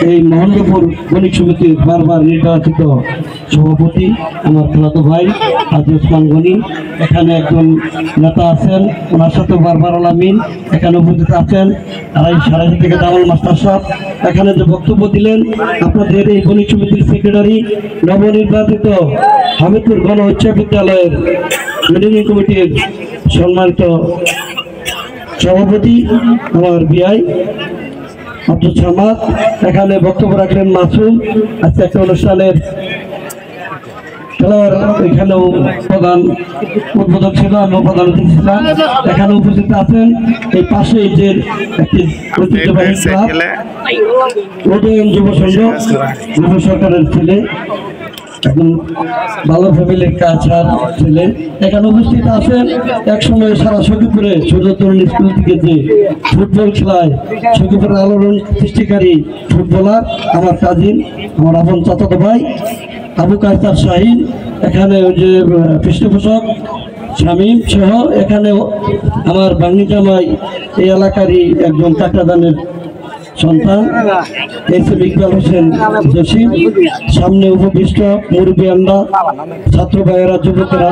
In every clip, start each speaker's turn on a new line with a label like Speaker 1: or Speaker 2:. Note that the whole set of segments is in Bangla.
Speaker 1: এই মহেন্দ্রপুর বণিক সমিতির বারবার নির্বাচিত সভাপতি আমার খালাতো ভাই হাজী ওসমান গনি, এখানে একজন নেতা আছেন, ওনার সাথে বারবার আলামিন এখানে উপস্থিত আছেন, আর এই সারাশি থেকে দামাল মাস্টার সাহেব এখানে যে বক্তব্য দিলেন। আপনাদের এই বণিক সমিতির সেক্রেটারি নবনির্বাচিত হামিদপুর গণ উচ্চ বিদ্যালয়ের ম্যানেজিং কমিটির সম্মানিত সভাপতি আমার বিআই আব্দুল সামাদ, এখানে বক্তব্য রাখলেন মাসুম। আজকে একটা অনুষ্ঠানের খেলার এখানেও প্রধান উদ্বোধক ছিল, আমি প্রধান অতিথি ছিলাম। এখানে উপস্থিত আছেন এই পাশে যে একটি ঐতিহ্যবাহী ক্লাব উদয়ন যুব সংঘ, যুব সরকারের ছেলে, একদম ভালো ফ্যামিলির কাছার ছেলে এখানে উপস্থিত আছেন। এক সময় সারা সখীপুরে ছোট তরুণ স্কুল থেকে যে ফুটবল খেলায় সখীপুরের আলোড়ন সৃষ্টিকারী ফুটবলার আমার কাজিন, আমার আপন চাচাতো ভাই আবু কায়সার শাহিন, এখানে ওই যে পৃষ্ঠপোষক শামীম সহ এখানে আমার বাঙ্গি জামাই এই এলাকারই একজন কাকরাদানের সন্তান এসএম ইকবাল হোসেন জসিম, সামনে উপবিষ্ট মুরব্বিয়ানরা, ছাত্র ভাইয়েরা, যুবকেরা,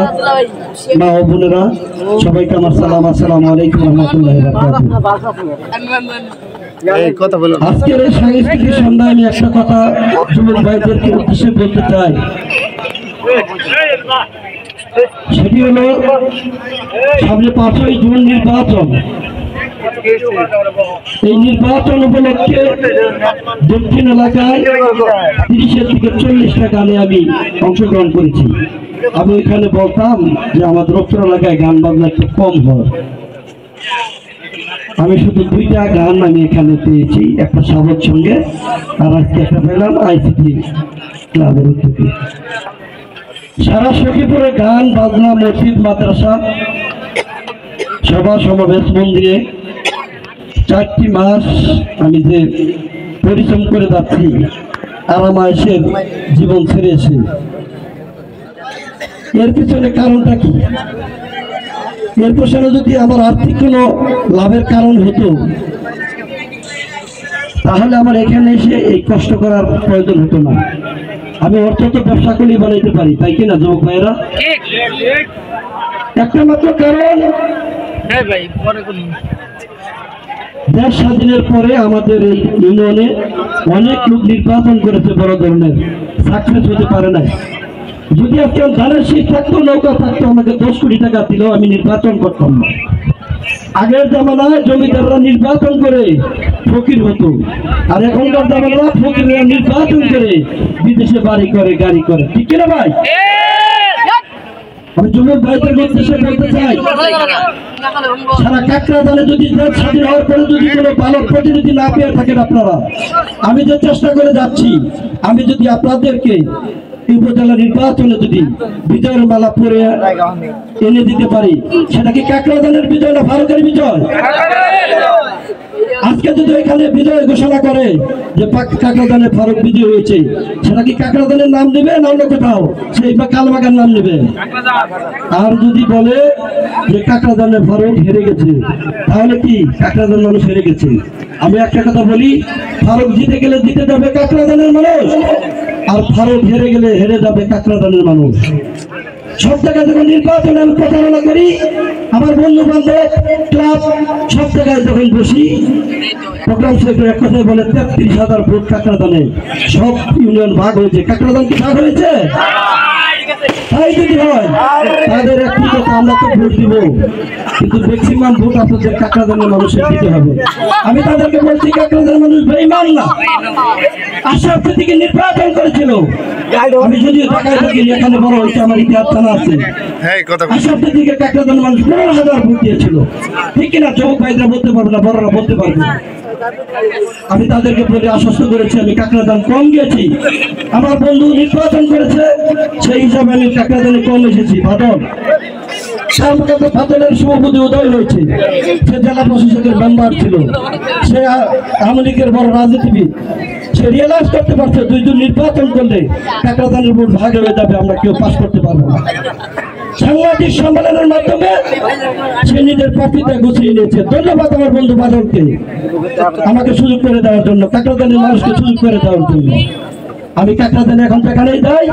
Speaker 1: মা ও বোনেরা, সবাইকে আমার সালাম, আসসালামু আলাইকুম রহমতুল্লাহ। আজকের এই সাংস্কৃতিক সন্ধ্যায় আমি একটা কথা যুবক ভাইদেরকে উদ্দেশ্যে বলতে চাই, সেটি হলো সামনে 5ই জুন নির্বাচন। এই নির্বাচন উপলক্ষে দক্ষিণ এলাকায় 30 থেকে 40টা গানে আমি অংশগ্রহণ করেছি। আমি এখানে বলতাম যে আমাদের উত্তর এলাকায় গান বাজনা একটু কম হয়। আমি শুধু 2টা গান আমি এখানে পেয়েছি, একটা সাবত সঙ্গে আর আজকে একটা পেলাম আইসিটি ক্লাবের উদ্যোগে। সারা সখীপুরে গান বাজনা, মসজিদ, মাদ্রাসা, সভা সমাবেশ, মন্দিরে 4টি মাস আমি যে পরিশ্রম করে যাচ্ছি আরামায়েশের জীবন ছেড়েছে, এর পিছনে কারণটা কি? এর পেছনে যদি আমার আর্থিক কোনো লাভের কারণ হতো তাহলে আমার এখানে এসে এই কষ্ট করার প্রয়োজন হতো না। আমি অর্থ তো ব্যবসা করেই বানাইতে পারি, তাই কিনা যুবক ভাইয়েরা? একটা মাত্র কারণ, দেশ স্বাধীনের পরে আমাদের এই ইউনিয়নে অনেক লোক নির্বাচন করেছে, বড় ধরনের সাকসেস হতে পারে না। যদি আজকে ধানের শীষ থাকতো, নৌকা থাকতো, আমাকে 10 কোটি টাকা দিল, আমি নির্বাচন করতাম না। আগের জামানায় জমিদাররা নির্বাচন করে ফকির হতো, আর এখনকার জামানারা ফকিররা নির্বাচন করে বিদেশে বাড়ি করে, গাড়ি করে, ঠিক কিনা ভাই? আমি যুবক ভাইদের উদ্দেশ্যে বলতে চাই, সারা কাকরাদানে যদি দেশ স্বাধীন হওয়ার পরে যদি কোনো ভালো প্রতিনিধি না পেয়ে থাকেন আপনারা, আমি যে চেষ্টা করে যাচ্ছি, আমি যদি আপনাদেরকে উপজেলা নির্বাচনে যদি বিজয়ের মালা পরে এনে দিতে পারি, সেটা কি কাকরাদানের বিজয় না ফারুকের বিজয়? আজকে যদি এখানে বিজয় ঘোষণা করে যে কাকরাদানে ফারুক বিজয় হয়েছে, সেটা কি কাকরাদানের নাম নেবে না অন্য কোথাও সেই কালবাগার নাম নেবে? আর যদি বলে যে কাকরাদানে ফারুক হেরে গেছে, তাহলে কি কাকরাদান মানুষ হেরে গেছে? আমি একটা কথা বলি, ফারুক জিতে গেলে জিতে যাবে কাকরাদানের মানুষ, আর ফারুক হেরে গেলে হেরে যাবে কাকরাদানের মানুষ। সব জায়গায় যখন নির্বাচনে আমি প্রচারণা করি, আমার বন্ধু বান্ধব ক্লাব সব জায়গায় যখন বসি, প্রোগ্রাম সেক্রেটারি এক কথায় বলে 33,000 ভোট কাকরাদানে, সব ইউনিয়ন ভাগ হয়েছে। কাকরাদান কি ভাগ হয়েছে? তাই যদি হয় তাদের একটি কথা, আমরা তো ভোট দিব, কিন্তু ম্যাক্সিমাম ভোট আপনাদের কাকরাদানের মানুষের দিতে হবে। আমি তাদেরকে বলছি, কাকরাদানের মানুষ বেঈমান না, আশরাফ সিদ্দিকী নির্বাচন করেছিল। আমি যদিও ঢাকায় থাকি, এখানে বড় হয়েছে, আমার ইতিহাস জানা আছে। আশরাফ সিদ্দিকীকে কাকরাদানের মানুষ 15,000 ভোট দিয়েছিল, ঠিক কিনা? যুবক ভাইরা বলতে পারবে না, বড়রা বলতে পারবে। আমি তাদেরকে বলে আশ্বস্ত করেছি আমি কাকরাদান কম গেছি। আমার বন্ধু নির্বাচন করেছে, সেই হিসাবে আমি কাকরাদানে কম এসেছি। বাদলের সভাপতি উদয় হয়েছে, সে জেলা প্রশাসকের মেম্বার ছিল, সে আওয়ামী লীগের বড় রাজনীতিবিদ। সে রিয়েলাইজ করতে পারছে 2 জন নির্বাচন করলে কাকরাদানের ভোট ভাগ হয়ে যাবে, আমরা কেউ পাস করতে পারবো না। সাংবাদিক সম্মেলনের মাধ্যমে সে নিজের প্রার্থীতা গুছিয়ে নিয়েছে। ধন্যবাদ আমার বন্ধু বাদলকে আমাকে সুযোগ করে দেওয়ার জন্য, কাকরাদানের মানুষকে সুযোগ করে দেওয়ার জন্য। আমি কাকরাদানে এখন যেখানেই যাই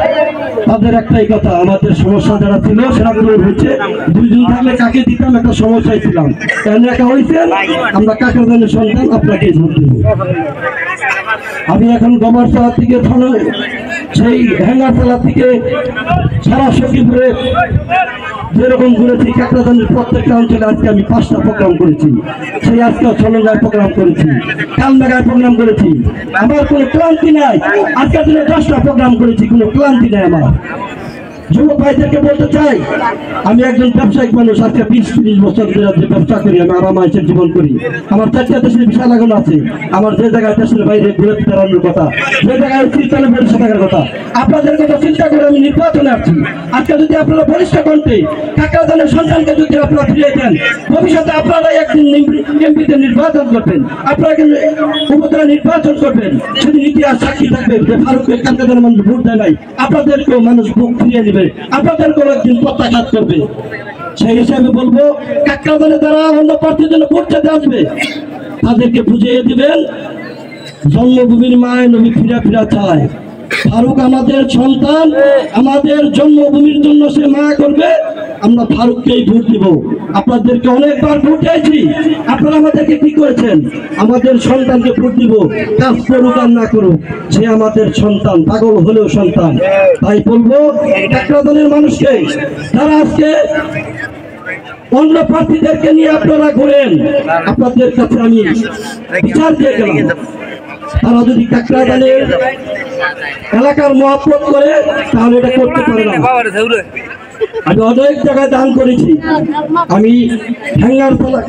Speaker 1: তাদের একটাই কথা, আমাদের সমস্যা যারা ছিল সেটা দূর হচ্ছে। দুইজন থাকলে কাকে দিতাম একটা সমস্যায় ছিলাম, কেন একা হয়েছেন? আমরা কাকরাদানের সন্তান, আপনাকে ভোট দিব। আমি এখন গোবরতলা থেকে সেই হ্যাঙ্গারতলা থেকে সারা সখীপুরে যেরকম ঘুরেছি, কাকরাদানের প্রত্যেকটা অঞ্চলে আজকে আমি 5টা প্রোগ্রাম করেছি। সেই আজকে ছলঙ্গায় প্রোগ্রাম করেছি, কালমেঘায় প্রোগ্রাম করেছি। আমার কোনো ক্লান্তি নাই। আজকের দিনে 10টা প্রোগ্রাম করেছি, কোনো ক্লান্তি নাই আমার। যুবক ভাইদেরকে বলতে চাই, আমি একজন ব্যবসায়িক মানুষ। আজকে 20-30 বছর ধরে যে ব্যবসা করি, আমি আরামায়েশের জীবন করি। আমার 4টা দেশের ভিসা লাগানো আছে। আমার যে জায়গায় দেশের বাইরে ঘুরে বেড়ানোর কথা, যে জায়গায় চিন্তানে বেড়ে থাকার কথা, আপনাদের কথা চিন্তা করে আমি নির্বাচনে আসছি। আজকে যদি আপনারা বলিষ্ঠ কণ্ঠে কাকরাদানের সন্তানকে যদি আপনারা ফিরিয়ে দেন, ভবিষ্যতে আপনারা একদিন এমপিতে নির্বাচন করবেন, আপনারা কিন্তু উপজেলা নির্বাচন করবেন। সেদিন ইতিহাস সাক্ষী থাকবে যে ফারুককে কাকরাদানের মানুষ ভোট দেয় নাই, আপনাদেরকেও মানুষ ভোট ফিরিয়ে নেবে, আপনাদেরকেও একদিন প্রত্যাঘাত করবে। সেই হিসাবে বলবো, কাকরাদানে যারা অন্য প্রার্থীর জন্য ভোট চাইতে আসবে তাদেরকে বুঝিয়ে দিবেন, জন্মভূমির মায়ের নবী ফিরা ফিরা চায়। ফারুক আমাদের সন্তান, আমাদের জন্মভূমির জন্য সে মায়া করবে, আমরা ফারুককেই ভোট দিব। আপনাদেরকে অনেকবার ভোট দিয়েছি, আপনারা আমাদেরকে কি করেছেন? আমাদের সন্তানকে ভোট দিব, কাজ করুক আর না করুক, সে আমাদের সন্তান, পাগল হলেও সন্তান। তাই বলবো কাকরাদানের মানুষকে, যারা আজকে অন্য প্রার্থীদেরকে নিয়ে আপনারা ঘুরেন, আপনাদের কাছে আমি বিচার দিয়ে গেলাম, তারা যদি কাকরাদানের এলাকার মহব্বত করে তাহলে এটা করতে পারে না। আমি অনেক জায়গায় দান করেছি। আমি হ্যাঙ্গারতলা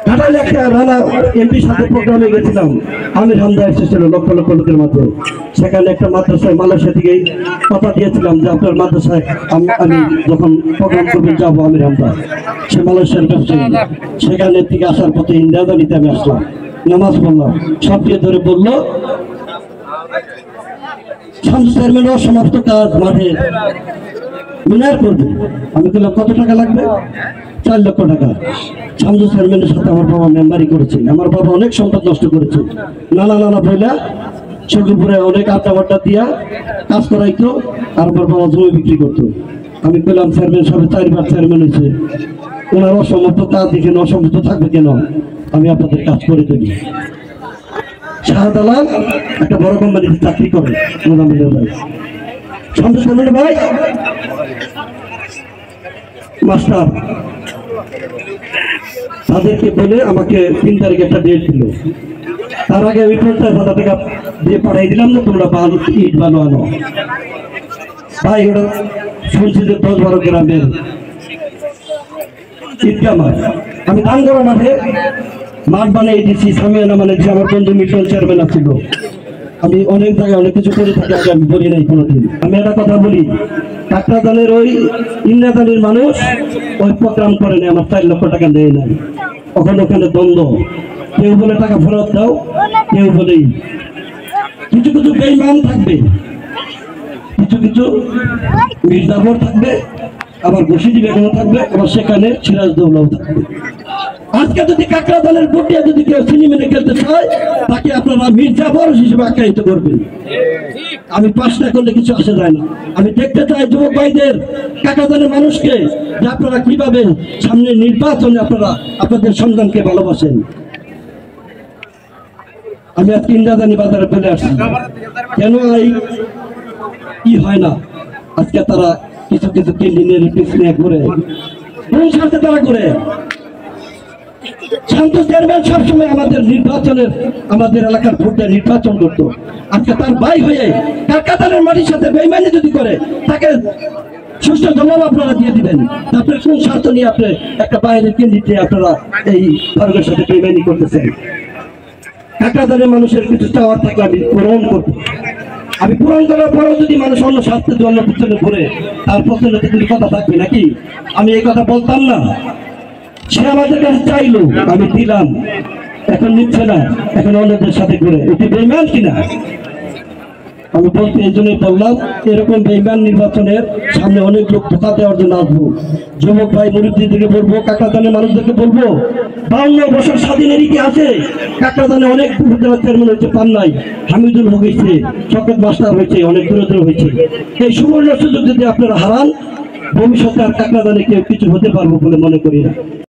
Speaker 1: ঘাটালে একটা রানা এমপির সাথে প্রোগ্রামে গেছিলাম। আমির হামদা এসেছিল লক্ষ লক্ষ লোকের মধ্যে। সেখানে একটা মাদ্রাসায় মালয়েশিয়া থেকে কথা দিয়েছিলাম যে আপনার মাদ্রাসায় আমি যখন প্রোগ্রাম করবেন যাবো আমির হামদা। সে মালয়েশিয়ার ব্যবসায়ী। সেখানে থেকে আসার পথে ইন্দিরাদানিতে আমি আসলাম, নামাজ পড়লাম। সবচেয়ে ধরে বললো চেয়ারম্যানের সমাপ্ত কাজ মাঠে মিনার করবে। আমি বললাম কত টাকা লাগবে? 4 লক্ষ টাকা। শামসু চেয়ারম্যানের সাথে আমার বাবা মেম্বারি করেছে। আমার বাবা অনেক সম্পদ নষ্ট করেছে, নানা বইলা সখীপুরে অনেক আড্ডা দিয়া কাজ করাইতো, আর আমার বাবা জমি বিক্রি করতো। আমি বললাম চেয়ারম্যান সাহেব 4বার চেয়ারম্যান হয়েছে, ওনার অসম্মত কাজ দেখে অসম্মত থাকবে কেন? আমি আপনাদের কাজ করে দেবো। শাহজালাল একটা বড় কোম্পানিতে চাকরি করে, ভাই সন্তোষ ভাই মাস্টার, তাদেরকে বলে আমাকে 3 তারিখে একটা ডেট দিল। তার আগে আমি 50,000 টাকা দিয়ে পাঠিয়ে দিলাম না, তোমরা ইট বালু আনো। ভাই ওরা শুনছি যে 10-12 গ্রামের ঈদগাহ মাঠ, আমি দান করা মাঠে মাঠ বানিয়ে দিচ্ছি। সামিয়ানা মানে যে আমার বন্ধু মিটন চেয়ারম্যান ছিল। আমি অনেক জায়গায় অনেক কিছু করে থাকি, আগে আমি বলি নাই কোনোদিন। আমি একটা কথা বলি, কাকরাদানের ওই ইন্দ্রাদানির মানুষ ওই প্রোগ্রাম করে নেই, আমার 4 লক্ষ টাকা দেয় নাই। ওখানে দ্বন্দ্ব, কেউ বলে টাকা ফেরত দাও, কেউ বলেই কিছু বেঈমান থাকবে, কিছু মির্জাফর থাকবে, আবার ঘুষিদি বেগম থাকবে, আবার সেখানে সিরাজদৌলাও থাকবে। আজকে যদি কাকরাদানের ভোট দিয়ে যদি কেউ সিনেমেনে খেলতে চায়, তাকে আপনারা মির্জাফর হিসেবে আখ্যায়িত করবেন। আমি 5টা করলে কিছু আসে যায় না। আমি দেখতে চাই যুবক ভাইদের, কাকরাদানের মানুষকে, যে আপনারা কিভাবে সামনে নির্বাচনে আপনারা আপনাদের সন্তানকে ভালোবাসেন। আমি আজকে ইন্দ্রাদানি বাজারে চলে আসছি, কেন এই হয় না? আজকে তারা কিছু ক্যান্ডিডেটের পিছনে ঘুরে, কোন স্বার্থে তারা ঘুরে? শান্ত চেয়ারম্যান সবসময় আমাদের এলাকার ভোটে নির্বাচন করতো। আজকে তার ভাই হয়ে কাকরাদানের মাটির সাথে বেইমানি যদি করে, তাকে সুষ্ঠু জবাব আপনারা দিয়ে দিবেন। আপনার কোন স্বার্থ নিয়ে আপনি একটা বাইরের ক্যান্ডিডেট আপনারা এই ভারতের সাথে বেইমানি করতেছেন? কাকরাদানের মানুষের কিছু চাওয়ার থাকলে আমি পূরণ করব। আমি পূরণ করার পরেও যদি মানুষ অন্য স্বার্থে অন্য পিছনে ঘুরে, তার পিছনে যদি কথা থাকবে নাকি? আমি এই কথা বলতাম না। সে আমাদের কাছে চাইলো, আমি দিলাম, এখন নিচ্ছে না, এখন অন্যদের সাথে ঘুরে। এটি বেঈমান কিনা? আমি বলতে এই জন্যই বললাম, এরকম বেইমান নির্বাচনের সামনে অনেক লোক ধোকা দেওয়ার জন্য আসবো। যুবক ভাই মুরব্বীদেরকে বলবো, কাকরাদানের মানুষদেরকে বলবো, 52 বছর স্বাধীনের ইতিহাসে কাকরাদানে অনেক চেয়ারম্যান হয়েছে, পান নাই। হামিদুল হক হয়েছে, শওকত মাস্টার হয়েছে, অনেক দূরে দূরে হয়েছে। এই সুবর্ণ সুযোগ যদি আপনারা হারান, ভবিষ্যতে আর কাকরাদানে কেউ কিছু হতে পারবো বলে মনে করি না।